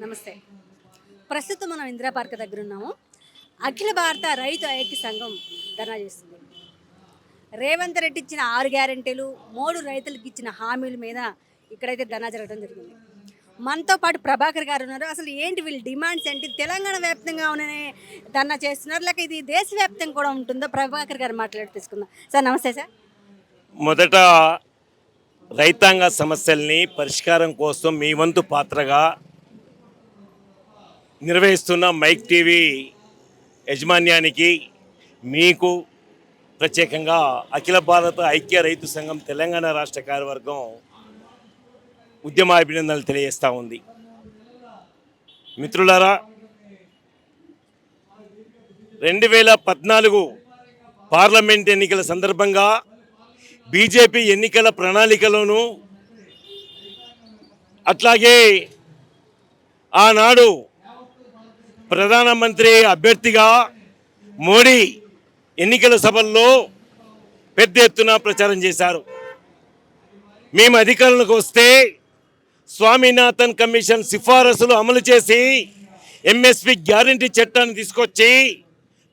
నమస్తే. ప్రస్తుతం మనం ఇందిరా పార్క్ దగ్గర ఉన్నాము. అఖిల భారత రైతు ఐక్య సంఘం ధర్నా చేస్తుంది. రేవంత్ రెడ్డి ఇచ్చిన 6 గ్యారెంటీలు, 3 రైతులకు ఇచ్చిన హామీల మీద ఇక్కడైతే ధర్నా జరగడం జరిగింది. మనతో పాటు ప్రభాకర్ గారు ఉన్నారు. అసలు ఏంటి వీళ్ళ డిమాండ్స్ ఏంటి? తెలంగాణ వ్యాప్తంగా ఉన్ననే ధర్నా చేస్తున్నారు, లేక ఇది దేశవ్యాప్తంగా కూడా ఉంటుందో ప్రభాకర్ గారు మాట్లాడి తీసుకుందాం. సార్ నమస్తే సార్. మొదట రైతాంగ సమస్యల్ని పరిష్కారం కోసం మీ వంతు పాత్రగా నిర్వహిస్తున్న మైక్ టీవీ యాజమాన్యానికి మీకు ప్రత్యేకంగా అఖిల భారత ఐక్య రైతు సంఘం తెలంగాణ రాష్ట్ర కార్యవర్గం ఉద్యమాభినందనలు తెలియజేస్తూ ఉంది. మిత్రులారా, 2014 పార్లమెంట్ ఎన్నికల సందర్భంగా బీజేపీ ఎన్నికల ప్రణాళికలోనూ అట్లాగే ఆనాడు ప్రధానమంత్రి అభ్యర్థిగా మోడీ ఎన్నికల సభల్లో పెద్ద ఎత్తున ప్రచారం చేశారు. మేము అధికారంలోకి వస్తే స్వామినాథన్ కమిషన్ సిఫారసులు అమలు చేసి ఎంఎస్పి గ్యారంటీ చట్టాన్ని తీసుకొచ్చి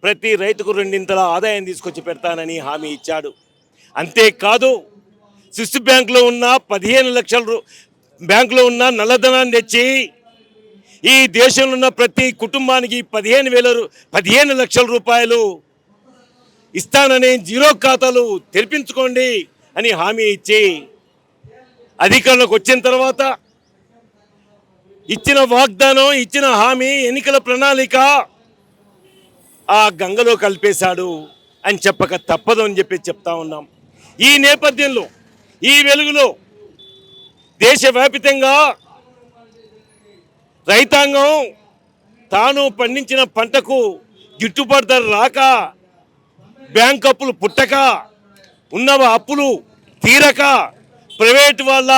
ప్రతి రైతుకు 2 ఆదాయం తీసుకొచ్చి పెడతానని హామీ ఇచ్చాడు. అంతేకాదు, స్విస్ బ్యాంకులో ఉన్న 15 లక్షల బ్యాంకులో ఉన్న నల్లధనాన్ని తెచ్చి ఈ దేశంలో ఉన్న ప్రతి కుటుంబానికి 15 లక్షల రూపాయలు ఇస్తానని జీరో ఖాతాలు తెరిపించుకోండి అని హామీ ఇచ్చి అధికారంలోకి వచ్చిన తర్వాత ఇచ్చిన వాగ్దానం, ఇచ్చిన హామీ, ఎన్నికల ప్రణాళిక ఆ గంగలో కలిపేశాడు అని చెప్పక తప్పదు అని చెప్పి చెప్తా ఉన్నాం. ఈ నేపథ్యంలో, ఈ వెలుగులో దేశవ్యాప్తంగా రైతాంగం తాను పండించిన పంటకు గిట్టుబాటు ధర రాక, బ్యాంక్ అప్పులు పుట్టక, ఉన్న అప్పులు తీరక, ప్రైవేటు వాళ్ళ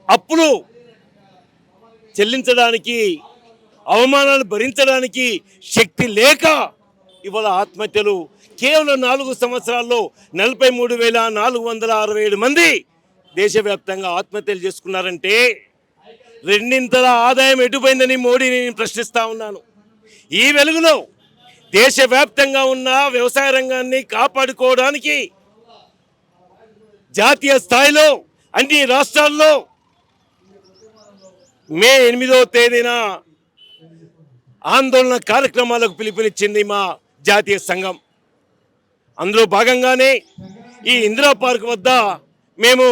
అప్పులు చెల్లించడానికి, అవమానాలు భరించడానికి శక్తి లేక ఇవాళ ఆత్మహత్యలు కేవలం 4 సంవత్సరాల్లో 43,467 మంది దేశవ్యాప్తంగా ఆత్మహత్యలు చేసుకున్నారంటే 2 ఆదాయం ఎటుపోయిందని మోడీని నేను ప్రశ్నిస్తూ ఉన్నాను. ఈ వెలుగులో దేశవ్యాప్తంగా ఉన్న వ్యవసాయ రంగాన్ని కాపాడుకోవడానికి జాతీయ స్థాయిలో అన్ని రాష్ట్రాల్లో మే 8వ తేదీన ఆందోళన కార్యక్రమాలకు పిలుపునిచ్చింది మా జాతీయ సంఘం. అందులో భాగంగానే ఈ ఇందిరా పార్క్ వద్ద మేము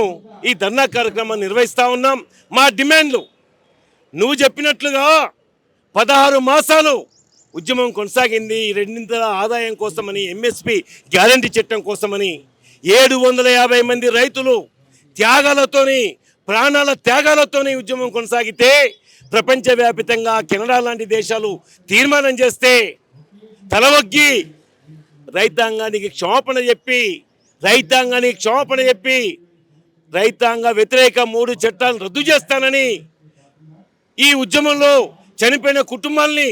ఈ ధర్నా కార్యక్రమాన్ని నిర్వహిస్తూ ఉన్నాం. మా డిమాండ్లు నువ్వు చెప్పినట్లుగా 16 మాసాలు ఉద్యమం కొనసాగింది. 2 ఆదాయం కోసమని, ఎంఎస్పి గ్యారంటీ చట్టం కోసమని 750 మంది రైతులు త్యాగాలతోని, ప్రాణాల త్యాగాలతోని ఉద్యమం కొనసాగితే ప్రపంచవ్యాప్తంగా కెనడా లాంటి దేశాలు తీర్మానం చేస్తే తలవగ్గి రైతాంగానికి క్షమాపణ చెప్పి రైతాంగ వ్యతిరేక 3 చట్టాలు రద్దు చేస్తానని, ఈ ఉద్యమంలో చనిపోయిన కుటుంబాల్ని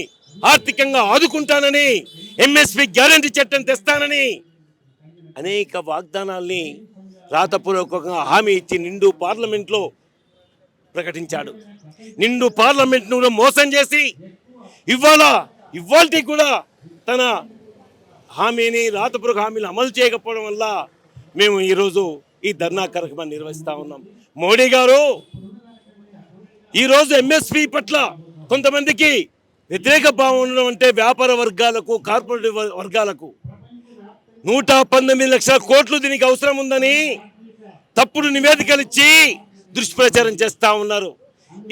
ఆర్థికంగా ఆదుకుంటానని, ఎంఎస్పి గ్యారంటీ చట్టం తెస్తానని అనేక వాగ్దానాల్ని రాతపూర్వకంగా హామీ ఇచ్చి నిండు పార్లమెంట్లో ప్రకటించాడు. నిండు పార్లమెంట్ను కూడా మోసం చేసి ఇవాళ కూడా తన హామీని, రాతపూర్వక హామీలు అమలు చేయకపోవడం వల్ల మేము ఈరోజు ఈ ధర్నా కార్యక్రమాన్ని నిర్వహిస్తూ ఉన్నాం. మోడీ గారు ఈరోజు ఎంఎస్పి పట్ల కొంతమందికి వ్యతిరేక భావం ఉండడం అంటే వ్యాపార వర్గాలకు, కార్పొరేట్ వర్గాలకు 119 లక్షల కోట్లు దీనికి అవసరం ఉందని తప్పుడు నివేదికలు ఇచ్చి దుష్ప్రచారం చేస్తూ ఉన్నారు.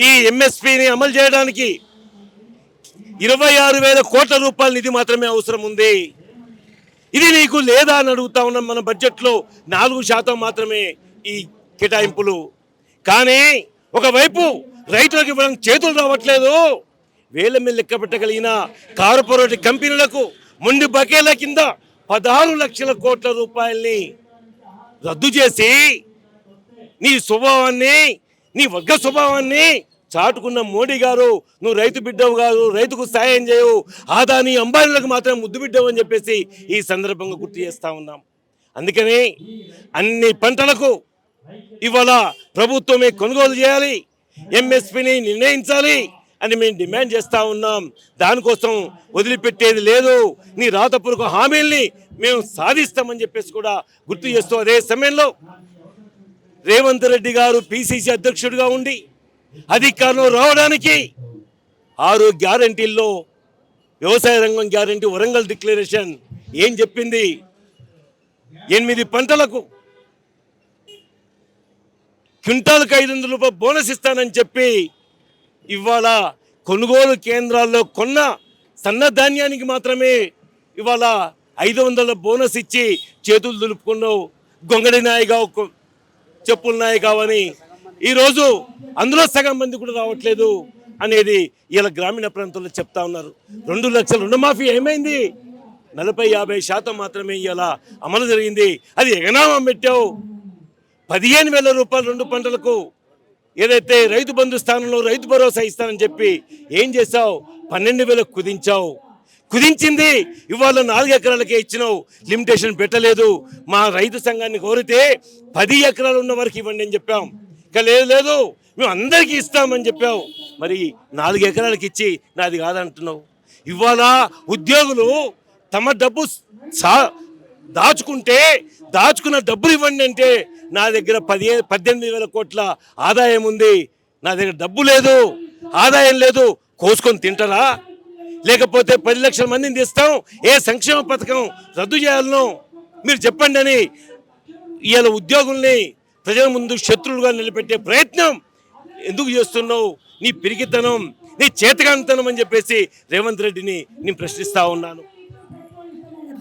ఈ ఎంఎస్పిని అమలు చేయడానికి 26,000 కోట్ల రూపాయల నిధి మాత్రమే అవసరం ఉంది. ఇది నీకు లేదా అని అడుగుతా ఉన్నాం. మన బడ్జెట్లో 4% మాత్రమే ఈ కేటాయింపులు. కానీ ఒకవైపు రైతులకు ఇవ్వడం చేతులు రావట్లేదు. వేల మీద లెక్క పెట్టగలిగిన కార్పొరేట్ కంపెనీలకు మొండి బకేల కింద 16 లక్షల కోట్ల రూపాయల్ని రద్దు చేసి నీ స్వభావాన్ని, నీ వర్గ స్వభావాన్ని చాటుకున్న మోడీ గారు, నువ్వు రైతు బిడ్డవు కాదు, రైతుకు సాయం చేయవు, ఆదాని అంబానీలకు మాత్రం ముద్దు బిడ్డవు అని చెప్పేసి ఈ సందర్భంగా గుర్తు చేస్తూ ఉన్నాం. అందుకని అన్ని పంటలకు ఇవాళ ప్రభుత్వమే కొనుగోలు చేయాలి, ఎంఎస్పిని నిర్ణయించాలి. అని మేము డిమాండ్ చేస్తూ ఉన్నాం. దానికోసం వదిలిపెట్టేది లేదు. నీ రాతపూర్వక హామీల్ని మేము సాధిస్తామని చెప్పేసి కూడా గుర్తు చేస్తూ, అదే సమయంలో రేవంత్ రెడ్డి గారు పిసిసి అధ్యక్షుడిగా ఉండి అధికారంలో రావడానికి 6 గ్యారంటీల్లో వ్యవసాయ రంగం గ్యారంటీ, వరంగల్ డిక్లరేషన్ ఏం చెప్పింది? 8 పంటలకు క్వింటాలకు 500 రూపాయలు బోనస్ ఇస్తానని చెప్పి ఇవాళ కొనుగోలు కేంద్రాల్లో కొన్న సన్నధాన్యానికి మాత్రమే ఇవాళ 500 బోనస్ ఇచ్చి చేతులు దులుపుకున్నావు. గొంగడి నాయగా చెప్పుల నాయకావని ఈరోజు అందులో సగం మంది కూడా రావట్లేదు అనేది ఇలా గ్రామీణ ప్రాంతాల్లో చెప్తా ఉన్నారు. 2 లక్షల రుణమాఫీ ఏమైంది? 40-50% మాత్రమే ఇలా అమలు జరిగింది. అది ఎగనామం పెట్టావు. 15,000 రూపాయలు 2 పంటలకు ఏదైతే రైతు బంధు స్థానంలో రైతు భరోసా ఇస్తానని చెప్పి ఏం చేశావు? 12,000 కుదించావు. కుదించింది ఇవాళ 4 ఎకరాలకే ఇచ్చినావు, లిమిటేషన్ పెట్టలేదు. మా రైతు సంఘాన్ని కోరితే 10 ఎకరాలు ఉన్న వరకు ఇవ్వండి అని చెప్పాం. ఇంకా లేదు మేము అందరికీ ఇస్తామని చెప్పావు. మరి 4 ఎకరాలకి ఇచ్చి నాది కాదంటున్నావు. ఇవాళ ఉద్యోగులు తమ డబ్బు దాచుకున్న డబ్బులు ఇవ్వండి అంటే నా దగ్గర 18,000 కోట్ల ఆదాయం ఉంది, నా దగ్గర డబ్బు లేదు, ఆదాయం లేదు, కోసుకొని తింటారా? లేకపోతే 10 లక్షల మందిని తెస్తాం, ఏ సంక్షేమ పథకం రద్దు చేయాలనో మీరు చెప్పండి అని ఇవాళ ఉద్యోగుల్ని ప్రజల ముందు శత్రువులుగా నిలబెట్టే ప్రయత్నం ఎందుకు చేస్తున్నావు? నీ పిరికితనం, నీ చేతకాంతనం అని చెప్పేసి రేవంత్ రెడ్డిని నేను ప్రశ్నిస్తా ఉన్నాను.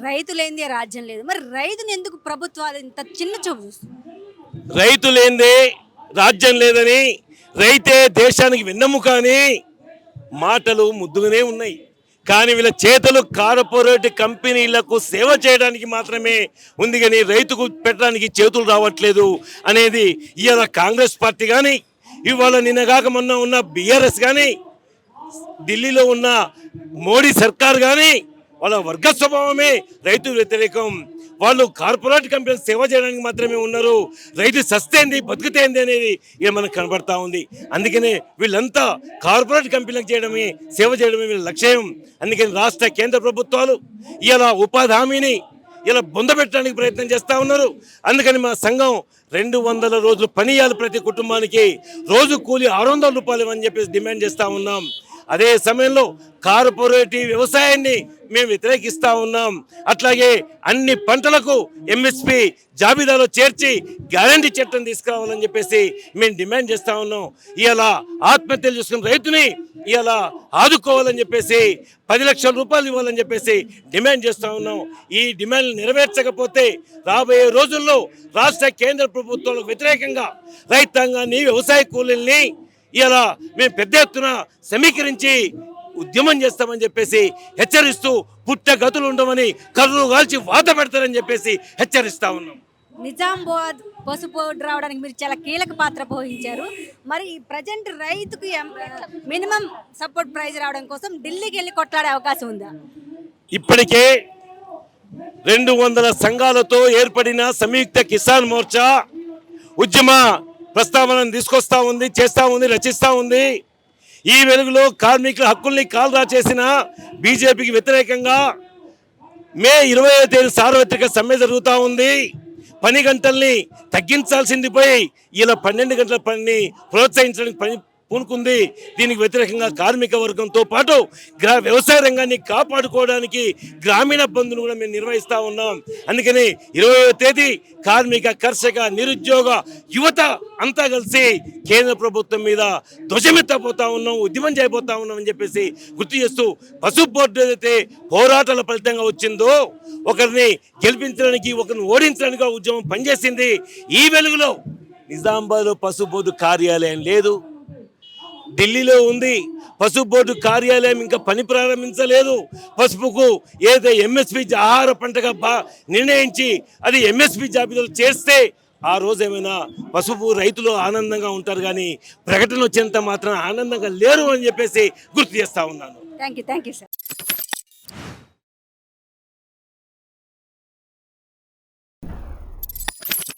రైతు లేనిదే రాజ్యం లేదు. మరి రైతుని ఎందుకు ప్రభుత్వాలు ఇంత చిన్న చూపు చూస్తుంది? రైతు లేనిదే రాజ్యం లేదని, రైతే దేశానికి వెన్నెముక అని మాటలు ముద్దుగానే ఉన్నాయి. కానీ వీళ్ళ చేతులు కార్పొరేట్ కంపెనీలకు సేవ చేయడానికి మాత్రమే ఉంది, కానీ రైతుకు పెట్టడానికి చేతులు రావట్లేదు అనేది ఇవాళ కాంగ్రెస్ పార్టీ కానీ, ఇవాళ నిన్నగాక మొన్న ఉన్న బీఆర్ఎస్ కానీ, ఢిల్లీలో ఉన్న మోడీ సర్కార్ కానీ వాళ్ళ వర్గ స్వభావమే రైతు వ్యతిరేకం. వాళ్ళు కార్పొరేట్ కంపెనీలు సేవ చేయడానికి మాత్రమే ఉన్నారు. రైతు సస్తేంది బతుకుతేంది అనేది ఇక మనకు కనబడతా ఉంది. అందుకనే వీళ్ళంతా కార్పొరేట్ కంపెనీలకు సేవ చేయడమే వీళ్ళ లక్ష్యం. అందుకని రాష్ట్ర కేంద్ర ప్రభుత్వాలు ఇలా ఉపాధి హామీని ఇలా బొందబెట్టడానికి ప్రయత్నం చేస్తూ ఉన్నారు. అందుకని మా సంఘం 200 రోజులు పని చేయాలి, ప్రతి కుటుంబానికి రోజు కూలి 600 రూపాయలు ఇవ్వని చెప్పేసి డిమాండ్ చేస్తూ ఉన్నాం. అదే సమయంలో కార్పొరేటివ్ వ్యవసాయాన్ని మేము వ్యతిరేకిస్తూ ఉన్నాం. అట్లాగే అన్ని పంటలకు ఎంఎస్పి జాబితాలో చేర్చి గ్యారంటీ చట్టం తీసుకురావాలని చెప్పేసి మేము డిమాండ్ చేస్తూ ఉన్నాం. ఇలా ఆత్మహత్యలు చేసుకున్న రైతుని ఇలా ఆదుకోవాలని చెప్పేసి 10 లక్షల రూపాయలు ఇవ్వాలని చెప్పేసి డిమాండ్ చేస్తూ ఉన్నాం. ఈ డిమాండ్లు నెరవేర్చకపోతే రాబోయే రోజుల్లో రాష్ట్ర కేంద్ర ప్రభుత్వాలకు వ్యతిరేకంగా రైతాంగాన్ని, వ్యవసాయ కూలీల్ని ఇలా మేము పెద్ద ఎత్తున సమీకరించి ఉద్యమం చేస్తామని చెప్పేసి హెచ్చరిస్తూ, పుట్టగతులు ఉండమని కర్రు కాల్చి వాత పెడతారని చెప్పేసి హెచ్చరిస్తా ఉన్నాం. నిజామాబాద్ పసుపు బోర్డు రావడానికి మీరు చాలా కీలక పాత్ర పోషించారు. మరి ప్రజెంట్ రైతుకు మినిమం సపోర్ట్ ప్రైస్ రావడం కోసం ఢిల్లీకి వెళ్ళి కొట్లాడే అవకాశం ఉందా? ఇప్పటికే 200 సంఘాలతో ఏర్పడిన సంయుక్త కిసాన్ మోర్చా ఉద్యమ ప్రస్తావనను తీసుకొస్తా ఉంది, చేస్తూ ఉంది, రచిస్తూ ఉంది. ఈ వెలుగులో కార్మికుల హక్కుల్ని కాల్రా చేసిన బీజేపీకి వ్యతిరేకంగా మే 20వ తేదీ సార్వత్రిక సమ్మె జరుగుతూ ఉంది. పని గంటల్ని తగ్గించాల్సింది పోయి ఇలా 12 గంటల పనిని ప్రోత్సహించడానికి పని పూనుకుంది. దీనికి వ్యతిరేకంగా కార్మిక వర్గంతో పాటు వ్యవసాయ రంగాన్ని కాపాడుకోవడానికి గ్రామీణ బంధును కూడా మేము నిర్వహిస్తూ ఉన్నాం. అందుకని 20వ తేదీ కార్మిక, కర్షక, నిరుద్యోగ యువత అంతా కలిసి కేంద్ర ప్రభుత్వం మీద ధ్వజమెత్తపోతా ఉన్నాం, ఉద్యమం చేయబోతా ఉన్నాం అని చెప్పేసి గుర్తు చేస్తూ, పసుపు బోర్డు ఏదైతే పోరాటాల ఫలితంగా వచ్చిందో, ఒకరిని గెలిపించడానికి, ఒకరిని ఓడించడానికి ఉద్యమం పనిచేసింది. ఈ వెలుగులో నిజామాబాద్లో పసుపు బోర్డు కార్యాలయం లేదు, ఢిల్లీలో ఉంది. పసుపు బోర్డు కార్యాలయం ఇంకా పని ప్రారంభించలేదు. పసుపుకు ఏదైతే ఎంఎస్పి ఆహార పంటగా నిర్ణయించి అది ఎంఎస్పి జాబితాలో చేస్తే ఆ రోజు ఏమైనా పసుపు రైతులు ఆనందంగా ఉంటారు, కానీ ప్రకటన వచ్చేంత మాత్రం ఆనందంగా లేరు అని చెప్పేసి గుర్తు చేస్తా ఉన్నాను. Thank you sir.